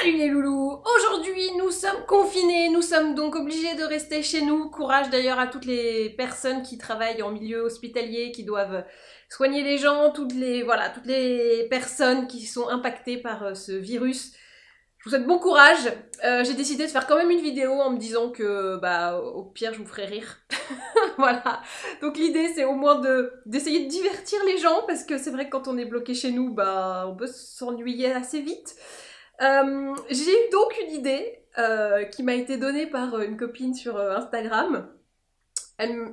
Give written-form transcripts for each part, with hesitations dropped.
Salut les loulous! Aujourd'hui, nous sommes confinés, nous sommes donc obligés de rester chez nous. Courage d'ailleurs à toutes les personnes qui travaillent en milieu hospitalier, qui doivent soigner les gens, toutes les personnes qui sont impactées par ce virus. Je vous souhaite bon courage. J'ai décidé de faire quand même une vidéo en me disant que, au pire, je vous ferai rire. Voilà. Donc l'idée, c'est au moins d'essayer de divertir les gens, parce que c'est vrai que quand on est bloqué chez nous, on peut s'ennuyer assez vite. J'ai eu donc une idée qui m'a été donnée par une copine sur Instagram.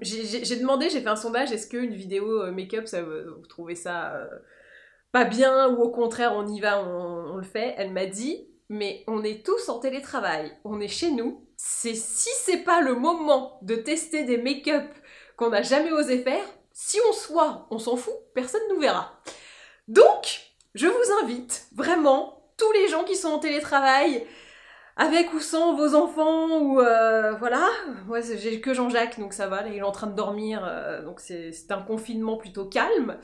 J'ai demandé, j'ai fait un sondage, est-ce qu'une vidéo make-up, vous trouvez ça pas bien, ou au contraire on y va, on le fait. Elle m'a dit, mais on est tous en télétravail, on est chez nous, si c'est pas le moment de tester des make-up qu'on n'a jamais osé faire, si on soit, on s'en fout, personne nous verra. Donc, je vous invite vraiment, tous les gens qui sont en télétravail, avec ou sans vos enfants, ou voilà, moi j'ai que Jean-Jacques, donc ça va, là il est en train de dormir, donc c'est un confinement plutôt calme.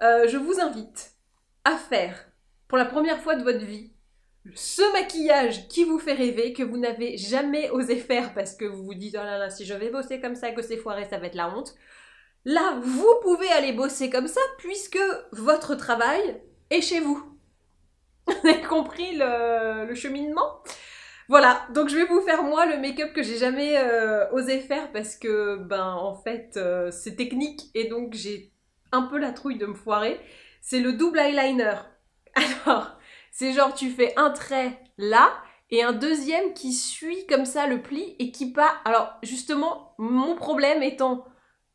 Je vous invite à faire, pour la première fois de votre vie, ce maquillage qui vous fait rêver, que vous n'avez jamais osé faire parce que vous vous dites « Oh là là, si je vais bosser comme ça, que c'est foiré, ça va être la honte ». Là, vous pouvez aller bosser comme ça puisque votre travail est chez vous. Vous avez compris le cheminement ? Voilà, donc je vais vous faire moi le make-up que j'ai jamais osé faire parce que, en fait, c'est technique et donc j'ai un peu la trouille de me foirer. C'est le double eyeliner. Alors, c'est genre tu fais un trait là et un deuxième qui suit comme ça le pli et qui part. Alors, justement, mon problème étant,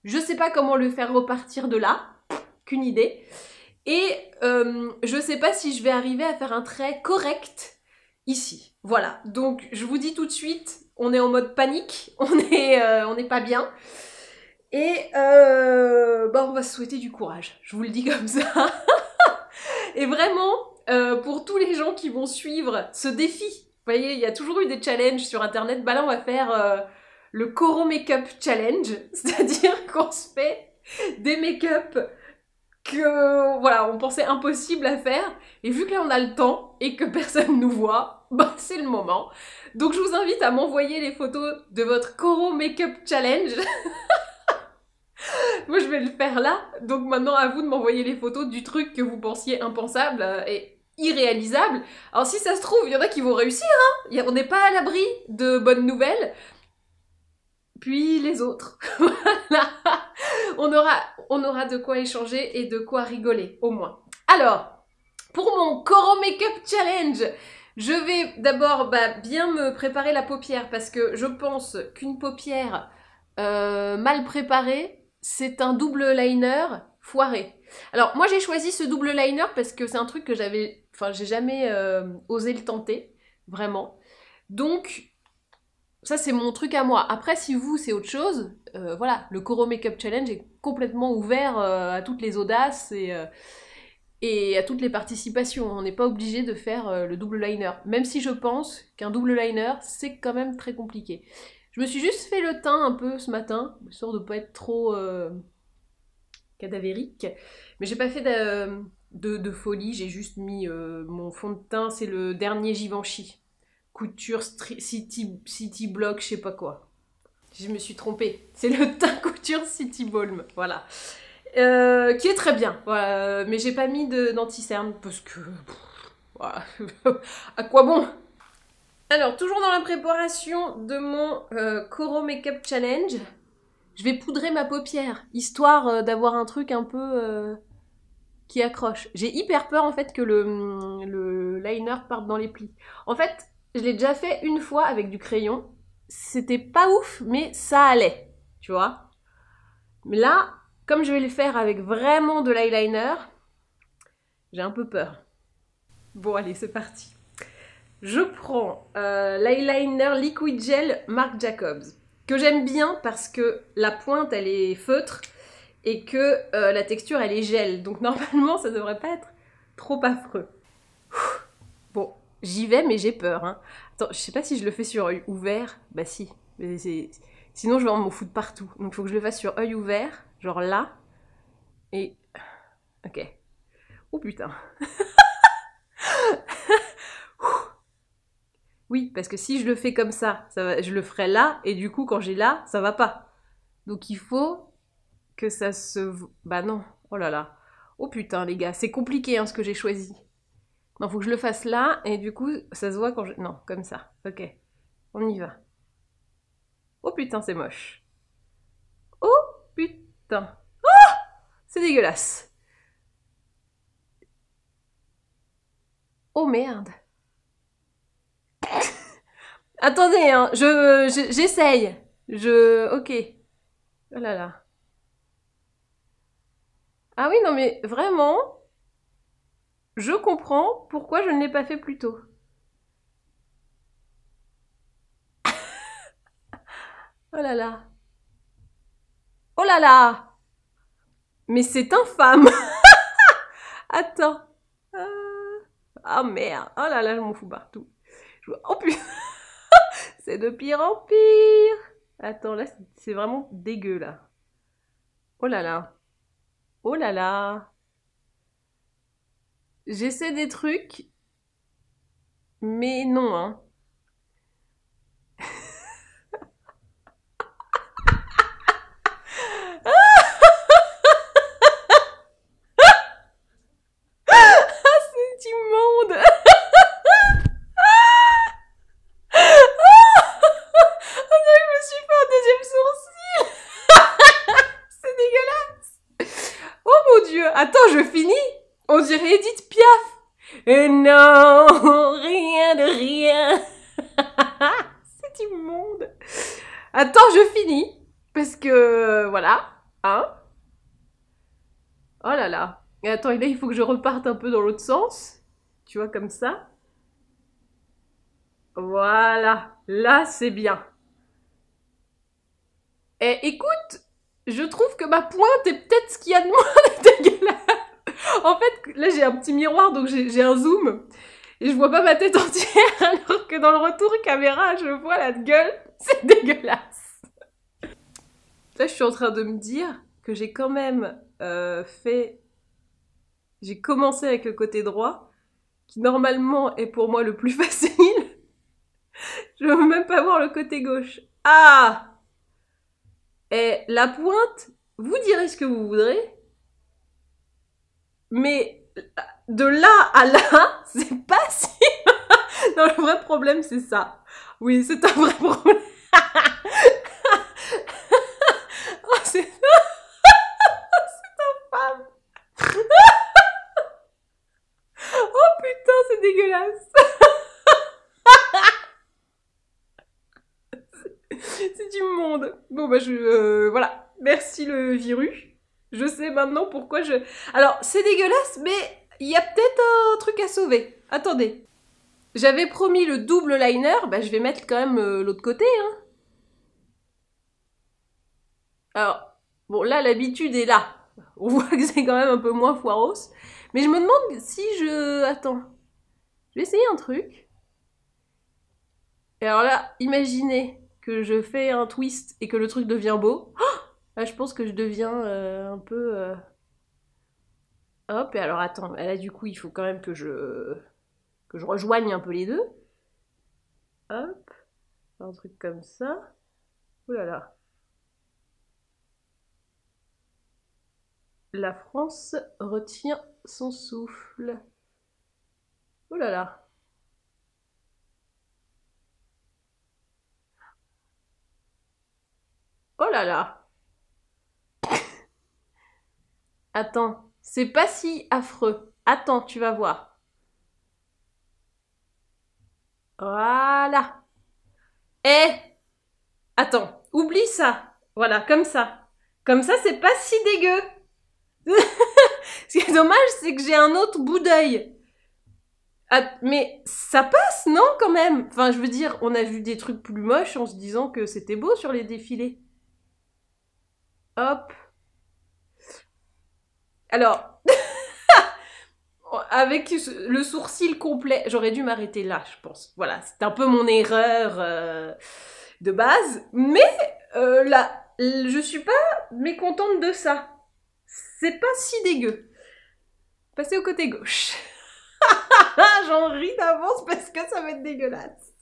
je sais pas comment le faire repartir de là, qu'une idée. Et je sais pas si je vais arriver à faire un trait correct ici. Voilà, donc je vous dis tout de suite, on est en mode panique, on est pas bien. Et on va se souhaiter du courage, je vous le dis comme ça. Et vraiment, pour tous les gens qui vont suivre ce défi, vous voyez, il y a toujours eu des challenges sur internet, là on va faire le Coro Makeup Challenge, c'est-à-dire qu'on se fait des make-up que, voilà, on pensait impossible à faire, et vu que là on a le temps, et que personne nous voit, c'est le moment. Donc je vous invite à m'envoyer les photos de votre Coro Makeup Challenge. Moi je vais le faire là, donc maintenant à vous de m'envoyer les photos du truc que vous pensiez impensable et irréalisable. Alors si ça se trouve, il y en a qui vont réussir, hein. On n'est pas à l'abri de bonnes nouvelles. Puis les autres. Voilà. On aura de quoi échanger et de quoi rigoler, au moins. Alors, pour mon Coro Makeup Challenge, je vais d'abord bien me préparer la paupière parce que je pense qu'une paupière mal préparée, c'est un double liner foiré. Alors, moi j'ai choisi ce double liner parce que c'est un truc que j'ai jamais osé le tenter, vraiment. Donc, ça, c'est mon truc à moi. Après, si vous, c'est autre chose, voilà, le Coro Makeup Challenge est complètement ouvert à toutes les audaces et à toutes les participations. On n'est pas obligé de faire le double liner. Même si je pense qu'un double liner, c'est quand même très compliqué. Je me suis juste fait le teint un peu ce matin, histoire de ne pas être trop cadavérique. Mais j'ai pas fait de folie, j'ai juste mis mon fond de teint, c'est le dernier Givenchy. Couture City Block, je sais pas quoi. Je me suis trompée. C'est le teint couture City Balm, voilà. Qui est très bien, voilà. Mais j'ai pas mis d'anti-cerne parce que... voilà. À quoi bon? Alors, toujours dans la préparation de mon Coro Makeup Challenge, je vais poudrer ma paupière, histoire d'avoir un truc un peu... qui accroche. J'ai hyper peur en fait que le liner parte dans les plis. En fait, je l'ai déjà fait une fois avec du crayon. C'était pas ouf, mais ça allait, tu vois. Mais là, comme je vais le faire avec vraiment de l'eyeliner, j'ai un peu peur. Bon, allez, c'est parti. Je prends l'eyeliner Liquid Gel Marc Jacobs, que j'aime bien parce que la pointe, elle est feutre, et que la texture, elle est gel. Donc normalement, ça devrait pas être trop affreux. Bon, j'y vais, mais j'ai peur. Hein. Attends, je sais pas si je le fais sur œil ouvert. Bah si. Sinon, je vais m'en foutre partout. Donc, il faut que je le fasse sur œil ouvert, genre là. Et... ok. Oh putain. Oui, parce que si je le fais comme ça je le ferai là, et du coup, quand j'ai là, ça va pas. Donc il faut que ça se... Bah non, oh là là. Oh putain, les gars, c'est compliqué hein, ce que j'ai choisi. Non, faut que je le fasse là, et du coup, ça se voit quand je... Non, comme ça. Ok, on y va. Oh putain, c'est moche. Oh putain. Oh, c'est dégueulasse. Oh merde. Attendez, hein, j'essaye. Ok. Oh là là. Ah oui, non mais vraiment, je comprends pourquoi je ne l'ai pas fait plus tôt. Oh là là. Oh là là. Mais c'est infâme. Attends. Ah merde. Oh là là, je m'en fous partout. Oh putain. C'est de pire en pire. Attends, là, c'est vraiment dégueu, là. Oh là là. Oh là là. J'essaie des trucs, mais non, hein. C'est immonde. Oh non, je me suis fait un deuxième sourcil. C'est dégueulasse. Oh mon Dieu. Attends, je finis. On dirait Edith Piaf. Et non, rien de rien. C'est immonde. Attends, je finis. Parce que, voilà. Hein? Oh là là. Et attends, et là, il faut que je reparte un peu dans l'autre sens. Tu vois, comme ça. Voilà. Là, c'est bien. Et écoute, je trouve que ma pointe est peut-être ce qu'il y a de moins dégueulasse. En fait, là, j'ai un petit miroir, donc j'ai un zoom. Et je vois pas ma tête entière, alors que dans le retour caméra, je vois la gueule. C'est dégueulasse. Là, je suis en train de me dire que j'ai quand même fait... J'ai commencé avec le côté droit, qui normalement est pour moi le plus facile. Je veux même pas voir le côté gauche. Ah! Et la pointe, vous direz ce que vous voudrez, mais de là à là, c'est pas si... Non, le vrai problème, c'est ça. Oui, c'est un vrai problème. Oh, c'est infâme. Oh putain, c'est dégueulasse. C'est immonde. Bon, bah, voilà. Merci le virus. Je sais maintenant pourquoi je... Alors, c'est dégueulasse, mais il y a peut-être un truc à sauver. Attendez. J'avais promis le double liner, bah je vais mettre quand même l'autre côté, hein. Alors, bon, là, l'habitude est là. On voit que c'est quand même un peu moins foiros. Mais je me demande si je... Attends. Je vais essayer un truc. Et alors là, imaginez que je fais un twist et que le truc devient beau. Oh, là, je pense que je deviens un peu... Hop, et alors attends, là du coup, il faut quand même que je rejoigne un peu les deux. Hop, un truc comme ça. Ouh là là. La France retient son souffle. Ouh là là. Oh là là. Attends, c'est pas si affreux. Attends, tu vas voir. Voilà. Eh, attends, oublie ça. Voilà, comme ça. Comme ça, c'est pas si dégueu. Ce qui est dommage, c'est que j'ai un autre bout d'œil. Ah, mais ça passe, non, quand même? Enfin, je veux dire, on a vu des trucs plus moches en se disant que c'était beau sur les défilés. Hop. Alors, avec le sourcil complet, j'aurais dû m'arrêter là, je pense. Voilà, c'est un peu mon erreur de base. Mais là, je suis pas mécontente de ça. C'est pas si dégueu. Passez au côté gauche. J'en ris d'avance parce que ça va être dégueulasse.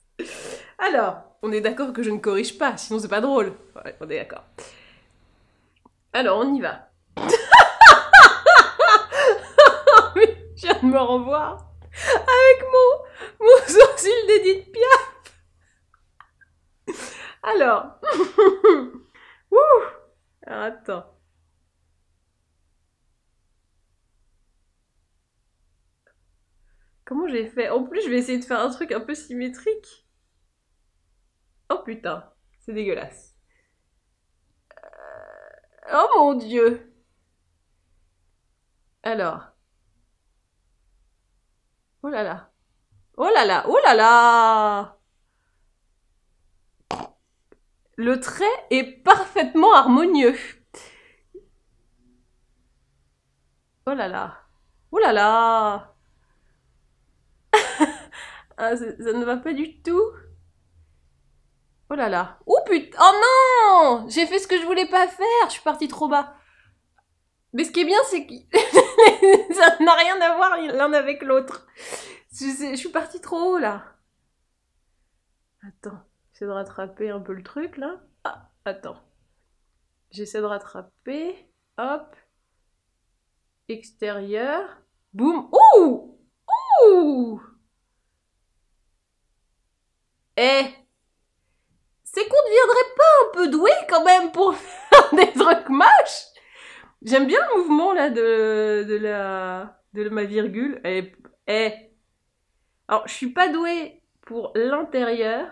Alors, on est d'accord que je ne corrige pas, sinon c'est pas drôle. Ouais, on est d'accord. Alors, on y va. Je viens de me revoir avec mon sourcil d'Edith Piaf. Alors. Ouh. Alors, attends. Comment j'ai fait? En plus, je vais essayer de faire un truc un peu symétrique. Oh putain, c'est dégueulasse. Oh mon Dieu. Alors. Oh là là. Oh là là. Oh là là. Le trait est parfaitement harmonieux. Oh là là. Oh là là. Ah, ça ne va pas du tout. Oh là là. Oh putain. Oh non. J'ai fait ce que je voulais pas faire. Je suis partie trop bas. Mais ce qui est bien, c'est que ça n'a rien à voir l'un avec l'autre. Je suis partie trop haut, là. Attends. J'essaie de rattraper un peu le truc, là. Ah, attends. J'essaie de rattraper. Hop. Extérieur. Boum. Ouh. Ouh. Eh. C'est qu'on ne deviendrait pas un peu doué, quand même, pour faire des trucs moches. J'aime bien le mouvement, là, de ma virgule. Eh. Alors, je suis pas douée pour l'intérieur,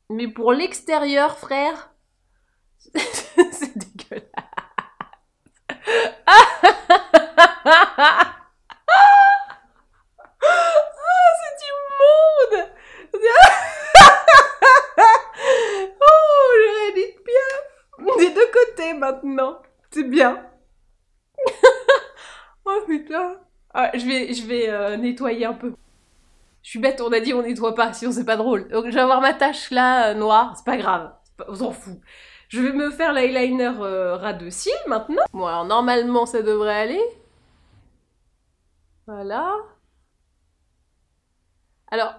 mais pour l'extérieur, frère, c'est dégueulasse. Ah, c'est immonde. Oh, j'aurais dit bien. Des deux côtés, maintenant. C'est bien. Oh, putain. Ah, je vais nettoyer un peu. Je suis bête, on a dit on nettoie pas, sinon c'est pas drôle. Donc je vais avoir ma tache là, noire, c'est pas grave, on s'en fout. Je vais me faire l'eyeliner ras de cils maintenant. Bon alors normalement ça devrait aller. Voilà. Alors,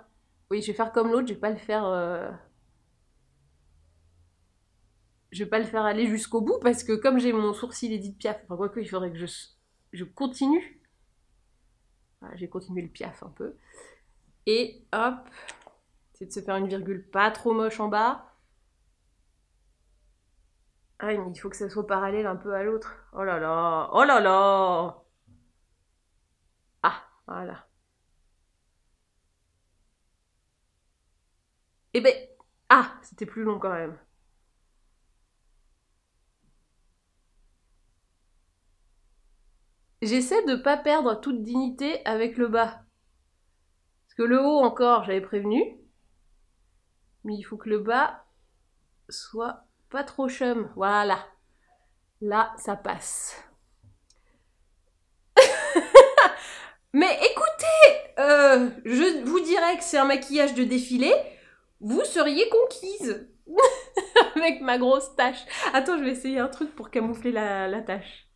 oui je vais faire comme l'autre, je vais pas le faire... Je vais pas le faire aller jusqu'au bout parce que comme j'ai mon sourcil Edith Piaf, enfin quoique il faudrait que je continue. Voilà, j'ai continué le Piaf un peu. Et hop, c'est de se faire une virgule pas trop moche en bas. Ah, mais il faut que ça soit parallèle un peu à l'autre. Oh là là, oh là là. Ah, voilà. Eh ben, ah, c'était plus long quand même. J'essaie de pas perdre toute dignité avec le bas. Parce que le haut encore, j'avais prévenu. Mais il faut que le bas soit pas trop chum. Voilà. Là, ça passe. Mais écoutez, je vous dirais que c'est un maquillage de défilé. Vous seriez conquise. Avec ma grosse tache. Attends, je vais essayer un truc pour camoufler la tache.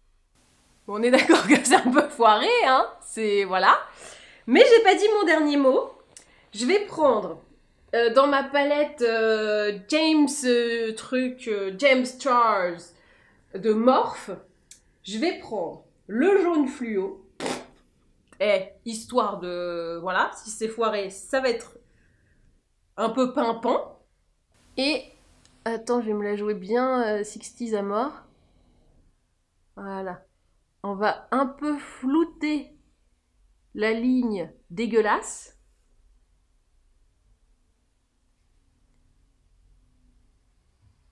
Bon, on est d'accord que c'est un peu foiré, hein. C'est... voilà. Mais j'ai pas dit mon dernier mot. Je vais prendre dans ma palette James James Charles de Morphe. Je vais prendre le jaune fluo. Histoire de... voilà, si c'est foiré, ça va être un peu pimpant. Et... attends, je vais me la jouer bien 60s à mort. Voilà. On va un peu flouter la ligne dégueulasse.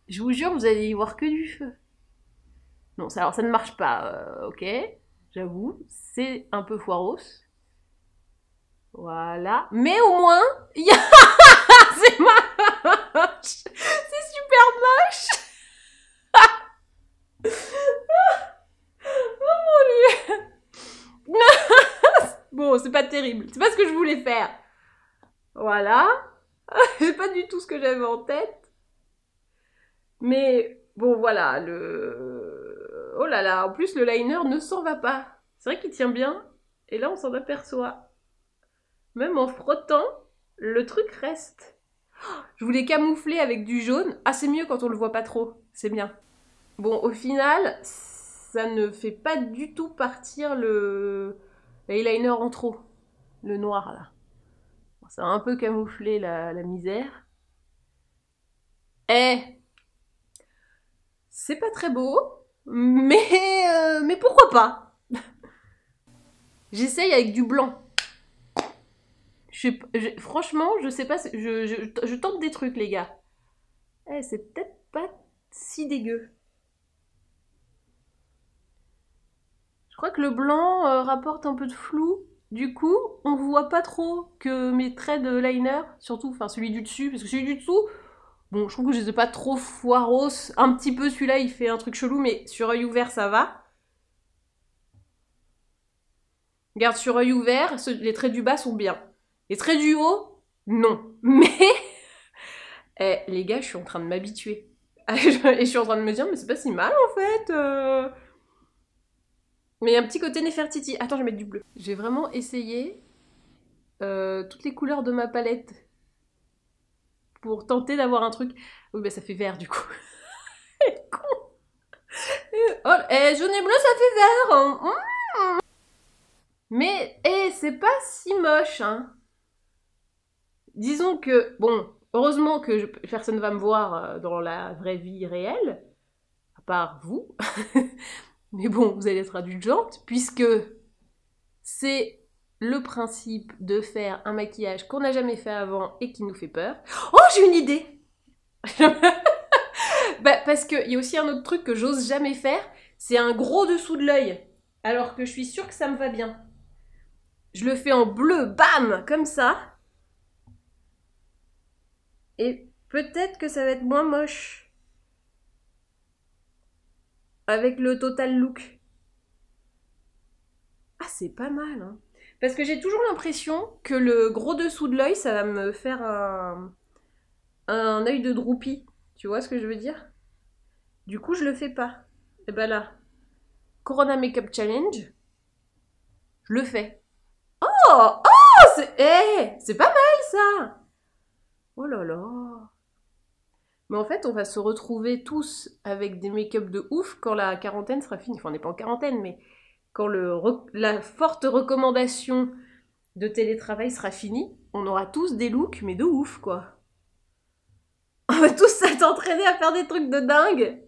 Je vous jure, vous allez y voir que du feu. Non, alors ça ne marche pas, ok. J'avoue, c'est un peu foiros. Voilà. Mais au moins, il y a... c'est moche. C'est super moche. Oh mon Dieu. Bon, c'est pas terrible. C'est pas ce que je voulais faire. Voilà. C'est pas du tout ce que j'avais en tête. Mais bon, voilà. Oh là là. En plus, le liner ne s'en va pas. C'est vrai qu'il tient bien. Et là, on s'en aperçoit. Même en frottant, le truc reste. Je voulais camoufler avec du jaune. Ah, c'est mieux quand on le voit pas trop. C'est bien. Bon, au final, ça ne fait pas du tout partir l'eyeliner en trop. Le noir, là. Bon, ça a un peu camouflé la misère. Eh, c'est pas très beau, mais pourquoi pas? J'essaye avec du blanc. Franchement, je sais pas, je tente des trucs, les gars. Eh, c'est peut-être pas si dégueu. Je crois que le blanc rapporte un peu de flou. Du coup, on voit pas trop que mes traits de liner, surtout, enfin celui du dessus, parce que celui du dessous, bon, je trouve que je les ai pas trop foiros. Un petit peu, celui-là, il fait un truc chelou, mais sur œil ouvert, ça va. Regarde, sur œil ouvert, les traits du bas sont bien. Les traits du haut, non. Mais, les gars, je suis en train de m'habituer. Et je suis en train de me dire, mais c'est pas si mal, en fait. Mais il y a un petit côté Nefertiti. Attends, je vais mettre du bleu. J'ai vraiment essayé toutes les couleurs de ma palette pour tenter d'avoir un truc. Oui, bah ça fait vert, du coup. Con. Oh, jaune et bleu, ça fait vert. Mais, c'est pas si moche, hein. Disons que, bon, heureusement que personne va me voir dans la vraie vie réelle, à part vous. Mais bon, vous allez être indulgente, puisque c'est le principe de faire un maquillage qu'on n'a jamais fait avant et qui nous fait peur. Oh, j'ai une idée. Bah, parce qu'il y a aussi un autre truc que j'ose jamais faire, c'est un gros dessous de l'œil, alors que je suis sûre que ça me va bien. Je le fais en bleu, bam, comme ça. Et peut-être que ça va être moins moche avec le total look. Ah, c'est pas mal, hein. Parce que j'ai toujours l'impression que le gros dessous de l'œil, ça va me faire un œil de droupie. Tu vois ce que je veux dire? Du coup, je le fais pas. Et ben là, Corona Makeup Challenge, je le fais. Oh! Oh! C'est pas mal, ça! Oh là là! Mais en fait, on va se retrouver tous avec des make-up de ouf quand la quarantaine sera finie. Enfin, on n'est pas en quarantaine, mais quand la forte recommandation de télétravail sera finie, on aura tous des looks, mais de ouf, quoi. On va tous s'entraîner à faire des trucs de dingue.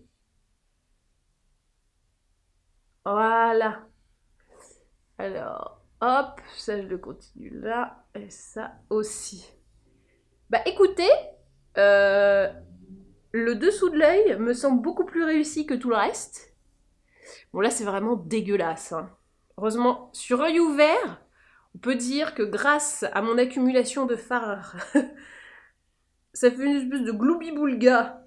Voilà. Alors, hop, ça je le continue là, et ça aussi. Bah écoutez, le dessous de l'œil me semble beaucoup plus réussi que tout le reste. Bon là c'est vraiment dégueulasse, hein. Heureusement, sur œil ouvert, on peut dire que grâce à mon accumulation de fard, ça fait une espèce de gloubi-boulga.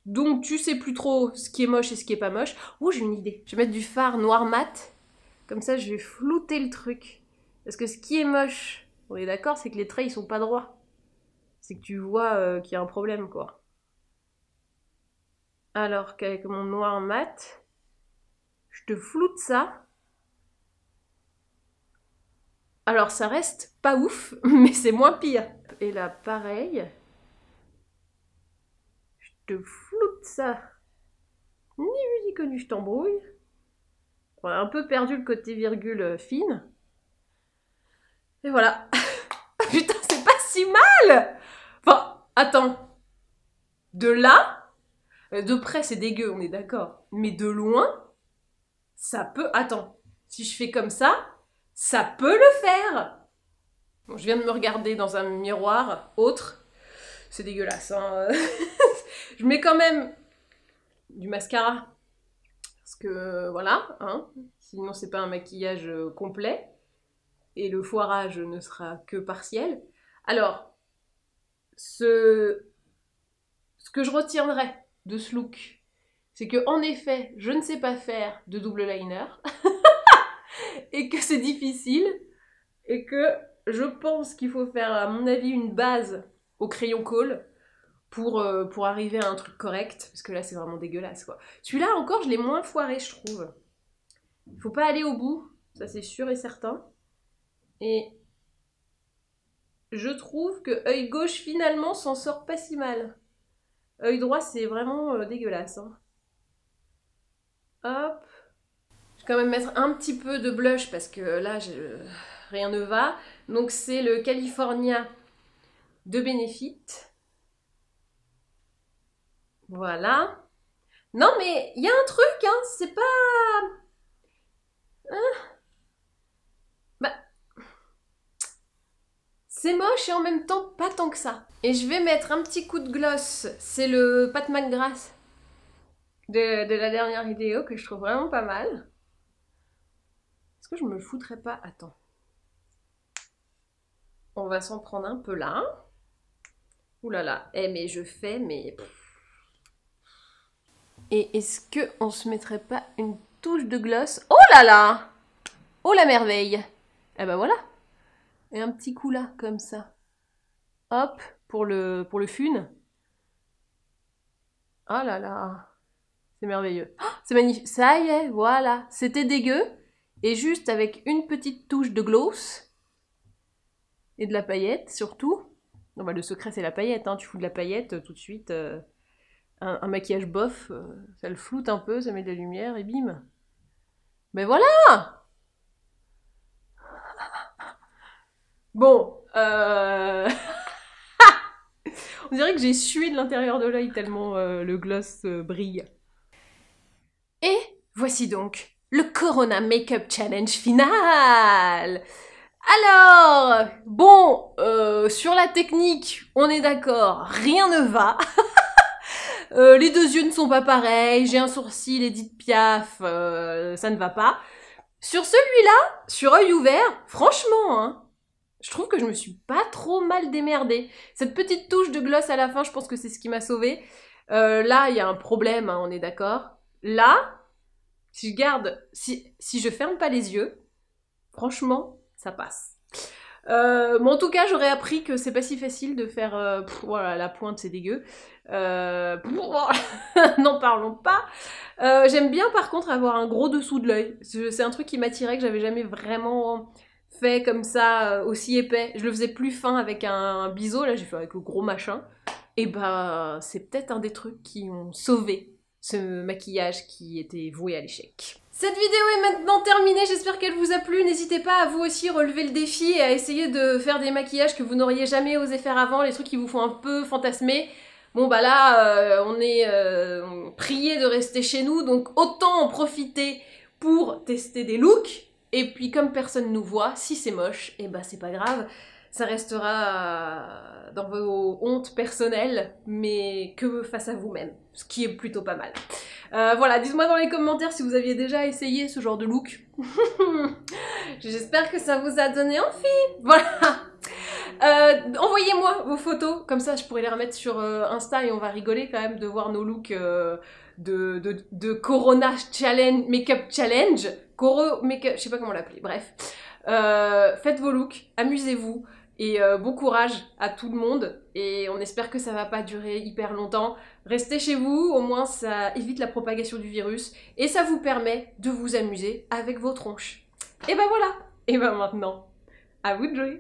Donc tu sais plus trop ce qui est moche et ce qui est pas moche. Oh, j'ai une idée. Je vais mettre du fard noir mat. Comme ça, je vais flouter le truc. Parce que ce qui est moche, on est d'accord, c'est que les traits, ils sont pas droits. C'est que tu vois qu'il y a un problème, quoi. Alors qu'avec mon noir mat, je te floute ça. Alors ça reste pas ouf, mais c'est moins pire. Et là, pareil. Je te floute ça. Ni vu ni connu, je t'embrouille. On a un peu perdu le côté virgule fine. Et voilà. Putain, c'est pas si mal! Enfin, attends. De là, de près c'est dégueu, on est d'accord. Mais de loin, ça peut... Attends, si je fais comme ça peut le faire! Bon, je viens de me regarder dans un miroir autre. C'est dégueulasse, hein. Je mets quand même du mascara. Parce que, voilà, hein. Sinon c'est pas un maquillage complet. Et le foirage ne sera que partiel. Alors, ce que je retiendrai de ce look, c'est que en effet, je ne sais pas faire de double liner, et que c'est difficile, et que je pense qu'il faut faire, à mon avis, une base au crayon colle pour arriver à un truc correct, parce que là, c'est vraiment dégueulasse, quoi. Celui-là, encore, je l'ai moins foiré, je trouve. Il faut pas aller au bout, ça c'est sûr et certain. Et je trouve que œil gauche finalement s'en sort pas si mal. Œil droit c'est vraiment dégueulasse. Hein. Hop. Je vais quand même mettre un petit peu de blush parce que là rien ne va. Donc c'est le California de Benefit. Voilà. Non mais il y a un truc, hein, c'est pas... Hein, bah... C'est moche et en même temps pas tant que ça. Et je vais mettre un petit coup de gloss, c'est le Pat McGrath de la dernière vidéo que je trouve vraiment pas mal. Est-ce que je me le foutrais pas? Attends. On va s'en prendre un peu là. Ouh là là, mais je fais, mais... Et est-ce qu'on se mettrait pas une touche de gloss? Oh là là! Oh la merveille! Eh ben voilà! Et un petit coup là, comme ça. Hop, pour le fun. Oh là là! C'est merveilleux. Oh, c'est magnifique. Ça y est, voilà. C'était dégueu. Et juste avec une petite touche de gloss. Et de la paillette, surtout. Non, bah, le secret, c'est la paillette. Hein. Tu fous de la paillette tout de suite. Un maquillage bof, ça le floute un peu, ça met de la lumière et bim. Mais voilà! Bon, on dirait que j'ai sué de l'intérieur de l'œil tellement le gloss brille. Et voici donc le Corona Makeup Challenge final! Alors, bon, sur la technique, on est d'accord, rien ne va. Les deux yeux ne sont pas pareils, j'ai un sourcil Edith Piaf, ça ne va pas. Sur celui-là, sur œil ouvert, franchement, hein, je trouve que je me suis pas trop mal démerdée. Cette petite touche de gloss à la fin, je pense que c'est ce qui m'a sauvée. Là, il y a un problème, hein, on est d'accord. Là, si je garde, si je ferme pas les yeux, franchement, ça passe. Mais en tout cas, j'aurais appris que c'est pas si facile de faire... voilà, la pointe, c'est dégueu. N'en parlons pas. J'aime bien, par contre, avoir un gros dessous de l'œil. C'est un truc qui m'attirait, que j'avais jamais vraiment fait comme ça, aussi épais. Je le faisais plus fin avec un biseau, là, j'ai fait avec le gros machin. Et bah, c'est peut-être un des trucs qui ont sauvé ce maquillage qui était voué à l'échec. Cette vidéo est maintenant terminée, j'espère qu'elle vous a plu. N'hésitez pas à vous aussi relever le défi et à essayer de faire des maquillages que vous n'auriez jamais osé faire avant, les trucs qui vous font un peu fantasmer. Bon bah là, on est prié de rester chez nous, donc autant en profiter pour tester des looks. Et puis comme personne nous voit, si c'est moche, et bah c'est pas grave. Ça restera dans vos hontes personnelles, mais que face à vous-même, ce qui est plutôt pas mal. Voilà, dites-moi dans les commentaires si vous aviez déjà essayé ce genre de look. J'espère que ça vous a donné envie. Voilà. Envoyez-moi vos photos, comme ça je pourrais les remettre sur Insta et on va rigoler quand même de voir nos looks de Corona Challenge, Makeup Challenge. Coro Makeup, je sais pas comment l'appeler, bref. Faites vos looks, amusez-vous. Et bon courage à tout le monde, et on espère que ça va pas durer hyper longtemps. Restez chez vous, au moins ça évite la propagation du virus, et ça vous permet de vous amuser avec vos tronches. Et ben voilà, et ben maintenant, à vous de jouer.